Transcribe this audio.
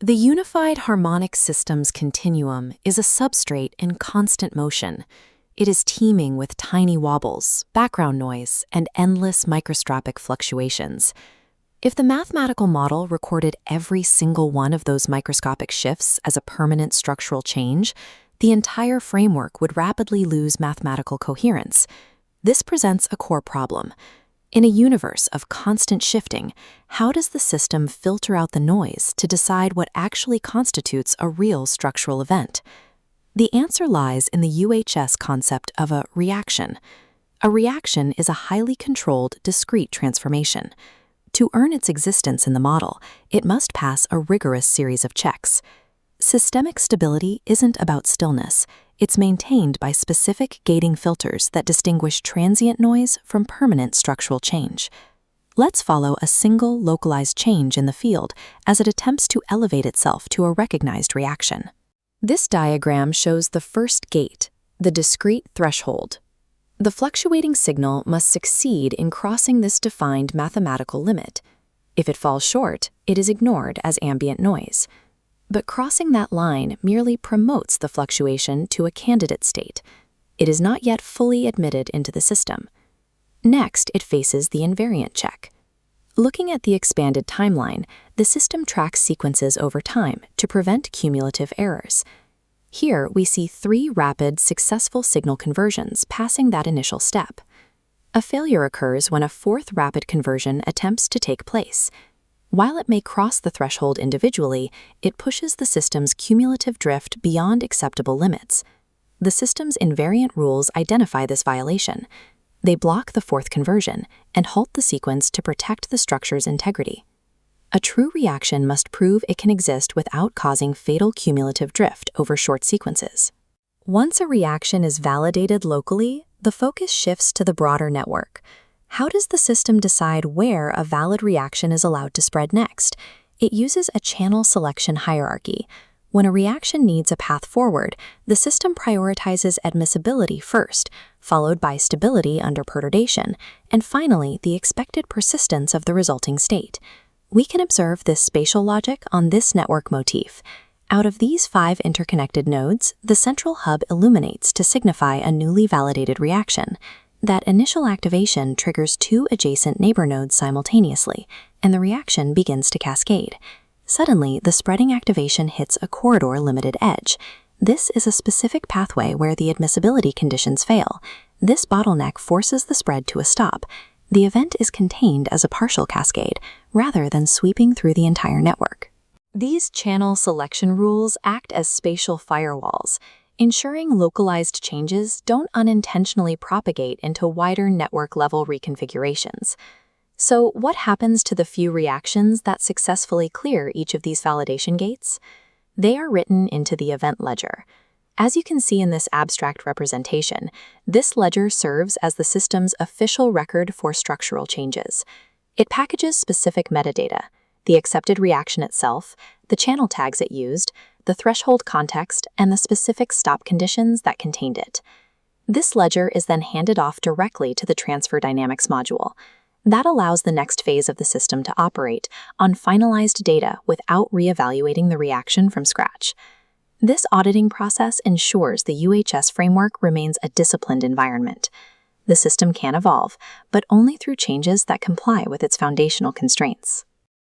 The unified harmonic systems continuum is a substrate in constant motion. It is teeming with tiny wobbles, background noise, and endless microscopic fluctuations. If the mathematical model recorded every single one of those microscopic shifts as a permanent structural change, the entire framework would rapidly lose mathematical coherence. This presents a core problem. In a universe of constant shifting, how does the system filter out the noise to decide what actually constitutes a real structural event? The answer lies in the UHS concept of a reaction. A reaction is a highly controlled, discrete transformation. To earn its existence in the model, it must pass a rigorous series of checks. Systemic stability isn't about stillness. It's maintained by specific gating filters that distinguish transient noise from permanent structural change. Let's follow a single localized change in the field as it attempts to elevate itself to a recognized reaction. This diagram shows the first gate, the discrete threshold. The fluctuating signal must succeed in crossing this defined mathematical limit. If it falls short, it is ignored as ambient noise. But crossing that line merely promotes the fluctuation to a candidate state. It is not yet fully admitted into the system. Next, it faces the invariant check. Looking at the expanded timeline, the system tracks sequences over time to prevent cumulative errors. Here, we see 3 rapid, successful signal conversions passing that initial step. A failure occurs when a 4th rapid conversion attempts to take place. While it may cross the threshold individually, it pushes the system's cumulative drift beyond acceptable limits. The system's invariant rules identify this violation. They block the 4th conversion and halt the sequence to protect the structure's integrity. A true reaction must prove it can exist without causing fatal cumulative drift over short sequences. Once a reaction is validated locally, the focus shifts to the broader network. How does the system decide where a valid reaction is allowed to spread next? It uses a channel selection hierarchy. When a reaction needs a path forward, the system prioritizes admissibility first, followed by stability under perturbation, and finally the expected persistence of the resulting state. We can observe this spatial logic on this network motif. Out of these 5 interconnected nodes, the central hub illuminates to signify a newly validated reaction. That initial activation triggers 2 adjacent neighbor nodes simultaneously, and the reaction begins to cascade. Suddenly, the spreading activation hits a corridor-limited edge. This is a specific pathway where the admissibility conditions fail. This bottleneck forces the spread to a stop. The event is contained as a partial cascade, rather than sweeping through the entire network. These channel selection rules act as spatial firewalls, ensuring localized changes don't unintentionally propagate into wider network-level reconfigurations. So what happens to the few reactions that successfully clear each of these validation gates? They are written into the event ledger. As you can see in this abstract representation, this ledger serves as the system's official record for structural changes. It packages specific metadata, the accepted reaction itself, the channel tags it used, the threshold context, and the specific stop conditions that contained it. This ledger is then handed off directly to the transfer dynamics module. That allows the next phase of the system to operate on finalized data without reevaluating the reaction from scratch. This auditing process ensures the UHS framework remains a disciplined environment. The system can evolve, but only through changes that comply with its foundational constraints.